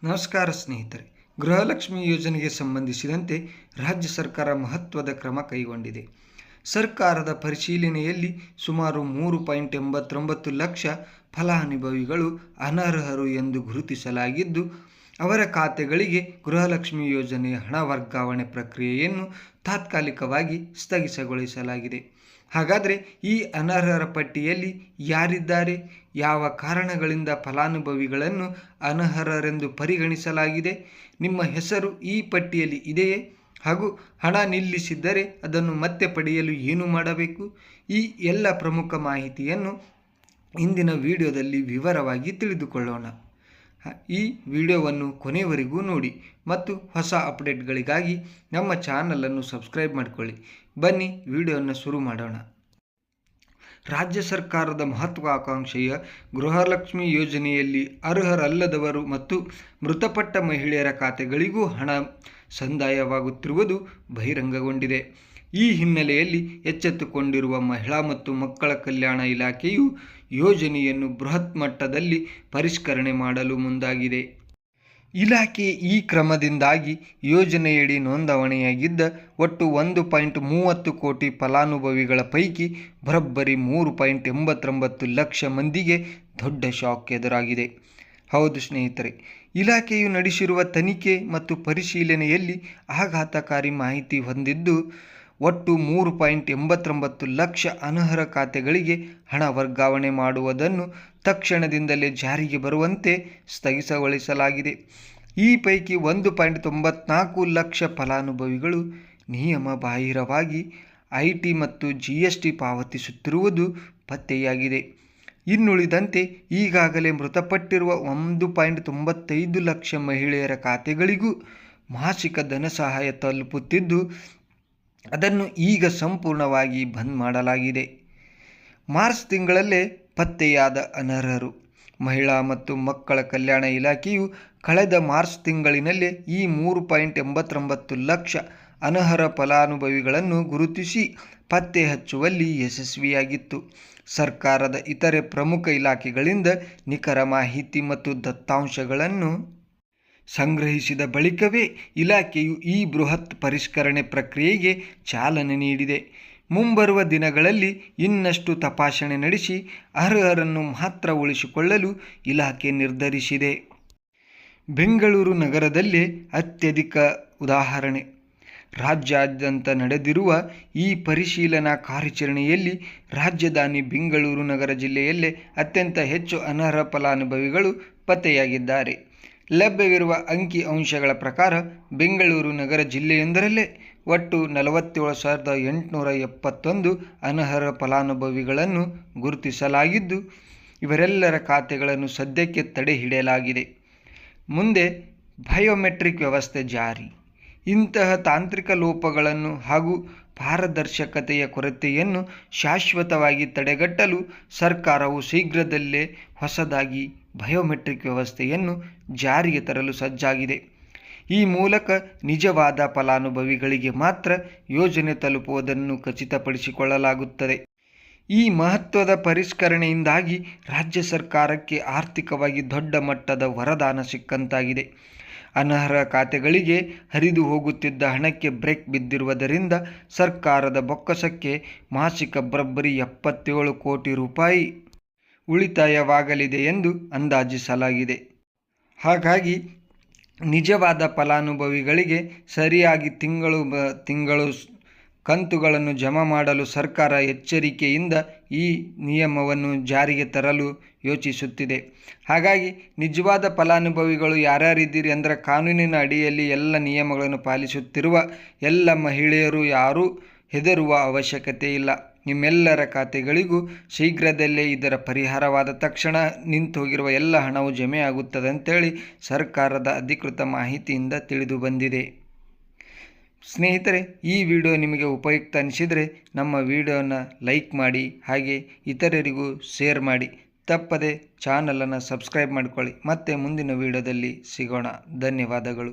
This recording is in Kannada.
ನಮಸ್ಕಾರ ಸ್ನೇಹಿತರೆ. ಗೃಹಲಕ್ಷ್ಮಿ ಯೋಜನೆಗೆ ಸಂಬಂಧಿಸಿದಂತೆ ರಾಜ್ಯ ಸರ್ಕಾರ ಮಹತ್ವದ ಕ್ರಮ ಕೈಗೊಂಡಿದೆ. ಸರ್ಕಾರದ ಪರಿಶೀಲನೆಯಲ್ಲಿ ಸುಮಾರು 3.89 ಲಕ್ಷ ಫಲಾನುಭವಿಗಳು ಅನರ್ಹರು ಎಂದು ಗುರುತಿಸಲಾಗಿದ್ದು, ಅವರ ಖಾತೆಗಳಿಗೆ ಗೃಹಲಕ್ಷ್ಮಿ ಯೋಜನೆಯ ಹಣ ವರ್ಗಾವಣೆ ಪ್ರಕ್ರಿಯೆಯನ್ನು ತಾತ್ಕಾಲಿಕವಾಗಿ ಸ್ಥಗಿತಗೊಳಿಸಲಾಗಿದೆ. ಹಾಗಾದರೆ ಈ ಅನರ್ಹರ ಪಟ್ಟಿಯಲ್ಲಿ ಯಾರಿದ್ದಾರೆ? ಯಾವ ಕಾರಣಗಳಿಂದ ಫಲಾನುಭವಿಗಳನ್ನು ಅನರ್ಹರೆಂದು ಪರಿಗಣಿಸಲಾಗಿದೆ? ನಿಮ್ಮ ಹೆಸರು ಈ ಪಟ್ಟಿಯಲ್ಲಿ ಇದೆಯೇ? ಹಾಗೂ ಹಣ ನಿಲ್ಲಿಸಿದ್ದರೆ ಅದನ್ನು ಮತ್ತೆ ಪಡೆಯಲು ಏನು ಮಾಡಬೇಕು? ಈ ಎಲ್ಲ ಪ್ರಮುಖ ಮಾಹಿತಿಯನ್ನು ಇಂದಿನ ವಿಡಿಯೋದಲ್ಲಿ ವಿವರವಾಗಿ ತಿಳಿದುಕೊಳ್ಳೋಣ. ಈ ವಿಡಿಯೋವನ್ನು ಕೊನೆಯವರೆಗೂ ನೋಡಿ ಮತ್ತು ಹೊಸ ಅಪ್ಡೇಟ್ಗಳಿಗಾಗಿ ನಮ್ಮ ಚಾನಲನ್ನು ಸಬ್ಸ್ಕ್ರೈಬ್ ಮಾಡಿಕೊಳ್ಳಿ. ಬನ್ನಿ ವಿಡಿಯೋವನ್ನು ಶುರು ಮಾಡೋಣ. ರಾಜ್ಯ ಸರ್ಕಾರದ ಮಹತ್ವಾಕಾಂಕ್ಷೆಯ ಗೃಹಲಕ್ಷ್ಮಿ ಯೋಜನೆಯಲ್ಲಿ ಅರ್ಹರಲ್ಲದವರು ಮತ್ತು ಮೃತಪಟ್ಟ ಮಹಿಳೆಯರ ಖಾತೆಗಳಿಗೂ ಹಣ ಸಂದಾಯವಾಗುತ್ತಿರುವುದು ಬಹಿರಂಗಗೊಂಡಿದೆ. ಈ ಹಿನ್ನೆಲೆಯಲ್ಲಿ ಎಚ್ಚೆತ್ತುಕೊಂಡಿರುವ ಮಹಿಳಾ ಮತ್ತು ಮಕ್ಕಳ ಕಲ್ಯಾಣ ಇಲಾಖೆಯು ಯೋಜನೆಯನ್ನು ಬೃಹತ್ ಮಟ್ಟದಲ್ಲಿ ಪರಿಷ್ಕರಣೆ ಮಾಡಲು ಮುಂದಾಗಿದೆ. ಇಲಾಖೆ ಈ ಕ್ರಮದಿಂದಾಗಿ ಯೋಜನೆಯಡಿ ನೋಂದಣಿಯಾಗಿದ್ದ ಒಟ್ಟು 1.30 ಕೋಟಿ ಫಲಾನುಭವಿಗಳ ಪೈಕಿ ಬರೋಬ್ಬರಿ 3.89 ಲಕ್ಷ ಮಂದಿಗೆ ದೊಡ್ಡ ಶಾಕ್ ಎದುರಾಗಿದೆ. ಹೌದು ಸ್ನೇಹಿತರೆ, ಇಲಾಖೆಯು ನಡೆಸಿರುವ ತನಿಖೆ ಮತ್ತು ಪರಿಶೀಲನೆಯಲ್ಲಿ ಆಘಾತಕಾರಿ ಮಾಹಿತಿ ಹೊಂದಿದ್ದು, ಒಟ್ಟು 3.89 ಲಕ್ಷ ಅನರ್ಹ ಖಾತೆಗಳಿಗೆ ಹಣ ವರ್ಗಾವಣೆ ಮಾಡುವುದನ್ನು ತಕ್ಷಣದಿಂದಲೇ ಜಾರಿಗೆ ಬರುವಂತೆ ಸ್ಥಗಿತಗೊಳಿಸಲಾಗಿದೆ. ಈ ಪೈಕಿ 1.94 ಲಕ್ಷ ಫಲಾನುಭವಿಗಳು ನಿಯಮ ಬಾಹಿರವಾಗಿ ಐಟಿ ಮತ್ತು GST ಪಾವತಿಸುತ್ತಿರುವುದು ಪತ್ತೆಯಾಗಿದೆ. ಇನ್ನುಳಿದಂತೆ ಈಗಾಗಲೇ ಮೃತಪಟ್ಟಿರುವ 1.95 ಲಕ್ಷ ಮಹಿಳೆಯರ ಖಾತೆಗಳಿಗೂ ಮಾಸಿಕ ಧನಸಹಾಯ ತಲುಪುತ್ತಿದ್ದು, ಅದನ್ನು ಈಗ ಸಂಪೂರ್ಣವಾಗಿ ಬಂದ್ ಮಾಡಲಾಗಿದೆ. ಮಾರ್ಚ್ ತಿಂಗಳಲ್ಲೇ ಪತ್ತೆಯಾದ ಅನರ್ಹರು. ಮಹಿಳಾ ಮತ್ತು ಮಕ್ಕಳ ಕಲ್ಯಾಣ ಇಲಾಖೆಯು ಕಳೆದ ಮಾರ್ಚ್ ತಿಂಗಳಿನಲ್ಲೇ ಈ 3.89 ಲಕ್ಷ ಅನರ್ಹ ಫಲಾನುಭವಿಗಳನ್ನು ಗುರುತಿಸಿ ಪತ್ತೆ ಹಚ್ಚುವಲ್ಲಿ ಯಶಸ್ವಿಯಾಗಿತ್ತು. ಸರ್ಕಾರದ ಇತರೆ ಪ್ರಮುಖ ಇಲಾಖೆಗಳಿಂದ ನಿಖರ ಮಾಹಿತಿ ಮತ್ತು ದತ್ತಾಂಶಗಳನ್ನು ಸಂಗ್ರಹಿಸಿದ ಬಳಿಕವೇ ಇಲಾಖೆಯು ಈ ಬೃಹತ್ ಪರಿಷ್ಕರಣೆ ಪ್ರಕ್ರಿಯೆಗೆ ಚಾಲನೆ ನೀಡಿದೆ. ಮುಂಬರುವ ದಿನಗಳಲ್ಲಿ ಇನ್ನಷ್ಟು ತಪಾಸಣೆ ನಡೆಸಿ ಅರ್ಹರನ್ನು ಮಾತ್ರ ಉಳಿಸಿಕೊಳ್ಳಲು ಇಲಾಖೆ ನಿರ್ಧರಿಸಿದೆ. ಬೆಂಗಳೂರು ನಗರದಲ್ಲೇ ಅತ್ಯಧಿಕ ಉದಾಹರಣೆ. ರಾಜ್ಯಾದ್ಯಂತ ನಡೆದಿರುವ ಈ ಪರಿಶೀಲನಾ ಕಾರ್ಯಾಚರಣೆಯಲ್ಲಿ ರಾಜಧಾನಿ ಬೆಂಗಳೂರು ನಗರ ಜಿಲ್ಲೆಯಲ್ಲೇ ಅತ್ಯಂತ ಹೆಚ್ಚು ಅನರ್ಹ ಫಲಾನುಭವಿಗಳು ಪತ್ತೆಯಾಗಿದ್ದಾರೆ. ಲಭ್ಯವಿರುವ ಅಂಕಿ ಅಂಶಗಳ ಪ್ರಕಾರ ಬೆಂಗಳೂರು ನಗರ ಜಿಲ್ಲೆಯೊಂದರಲ್ಲೇ ಒಟ್ಟು 47,871 ಅನರ್ಹ ಫಲಾನುಭವಿಗಳನ್ನು ಗುರುತಿಸಲಾಗಿದ್ದು, ಇವರೆಲ್ಲರ ಖಾತೆಗಳನ್ನು ಸದ್ಯಕ್ಕೆ ತಡೆ ಹಿಡಿಯಲಾಗಿದೆ. ಮುಂದೆ ಬಯೋಮೆಟ್ರಿಕ್ ವ್ಯವಸ್ಥೆ ಜಾರಿ. ಇಂತಹ ತಾಂತ್ರಿಕ ಲೋಪಗಳನ್ನು ಹಾಗೂ ಪಾರದರ್ಶಕತೆಯ ಕೊರತೆಯನ್ನು ಶಾಶ್ವತವಾಗಿ ತಡೆಗಟ್ಟಲು ಸರ್ಕಾರವು ಶೀಘ್ರದಲ್ಲೇ ಹೊಸದಾಗಿ ಬಯೋಮೆಟ್ರಿಕ್ ವ್ಯವಸ್ಥೆಯನ್ನು ಜಾರಿಗೆ ತರಲು ಸಜ್ಜಾಗಿದೆ. ಈ ಮೂಲಕ ನಿಜವಾದ ಫಲಾನುಭವಿಗಳಿಗೆ ಮಾತ್ರ ಯೋಜನೆ ತಲುಪುವುದನ್ನು ಖಚಿತಪಡಿಸಿಕೊಳ್ಳಲಾಗುತ್ತದೆ. ಈ ಮಹತ್ವದ ಪರಿಷ್ಕರಣೆಯಿಂದಾಗಿ ರಾಜ್ಯ ಸರ್ಕಾರಕ್ಕೆ ಆರ್ಥಿಕವಾಗಿ ದೊಡ್ಡ ಮಟ್ಟದ ವರದಾನ ಸಿಕ್ಕಂತಾಗಿದೆ. ಅನರ್ಹ ಖಾತೆಗಳಿಗೆ ಹರಿದು ಹೋಗುತ್ತಿದ್ದ ಹಣಕ್ಕೆ ಬ್ರೇಕ್ ಬಿದ್ದಿರುವುದರಿಂದ ಸರ್ಕಾರದ ಬೊಕ್ಕಸಕ್ಕೆ ಮಾಸಿಕ ಬರೋಬ್ಬರಿ 77 ಕೋಟಿ ರೂಪಾಯಿ ಉಳಿತಾಯವಾಗಲಿದೆ ಎಂದು ಅಂದಾಜಿಸಲಾಗಿದೆ. ಹಾಗಾಗಿ ನಿಜವಾದ ಫಲಾನುಭವಿಗಳಿಗೆ ಸರಿಯಾಗಿ ತಿಂಗಳು ಕಂತುಗಳನ್ನು ಜಮಾ ಮಾಡಲು ಸರ್ಕಾರ ಎಚ್ಚರಿಕೆಯಿಂದ ಈ ನಿಯಮವನ್ನು ಜಾರಿಗೆ ತರಲು ಯೋಚಿಸುತ್ತಿದೆ. ಹಾಗಾಗಿ ನಿಜವಾದ ಫಲಾನುಭವಿಗಳು ಯಾರ್ಯಾರಿದ್ದೀರಿ ಅಂದರೆ ಕಾನೂನಿನ ಅಡಿಯಲ್ಲಿ ಎಲ್ಲ ನಿಯಮಗಳನ್ನು ಪಾಲಿಸುತ್ತಿರುವ ಎಲ್ಲ ಮಹಿಳೆಯರು ಯಾರೂ ಹೆದರುವ ಅವಶ್ಯಕತೆ ಇಲ್ಲ. ನಿಮ್ಮೆಲ್ಲರ ಖಾತೆಗಳಿಗೂ ಶೀಘ್ರದಲ್ಲೇ ಇದರ ಪರಿಹಾರವಾದ ತಕ್ಷಣ ನಿಂತೋಗಿರುವ ಎಲ್ಲ ಹಣವು ಜಮೆಯಾಗುತ್ತದೆ ಅಂತೇಳಿ ಸರ್ಕಾರದ ಅಧಿಕೃತ ಮಾಹಿತಿಯಿಂದ ತಿಳಿದು ಬಂದಿದೆ. ಸ್ನೇಹಿತರೆ, ಈ ವಿಡಿಯೋ ನಿಮಗೆ ಉಪಯುಕ್ತ ಅನಿಸಿದರೆ ನಮ್ಮ ವಿಡಿಯೋನ ಲೈಕ್ ಮಾಡಿ, ಹಾಗೆ ಇತರರಿಗೂ ಶೇರ್ ಮಾಡಿ. ತಪ್ಪದೆ ಚಾನಲನ್ನು ಸಬ್ಸ್ಕ್ರೈಬ್ ಮಾಡಿಕೊಳ್ಳಿ. ಮತ್ತೆ ಮುಂದಿನ ವಿಡಿಯೋದಲ್ಲಿ ಸಿಗೋಣ. ಧನ್ಯವಾದಗಳು.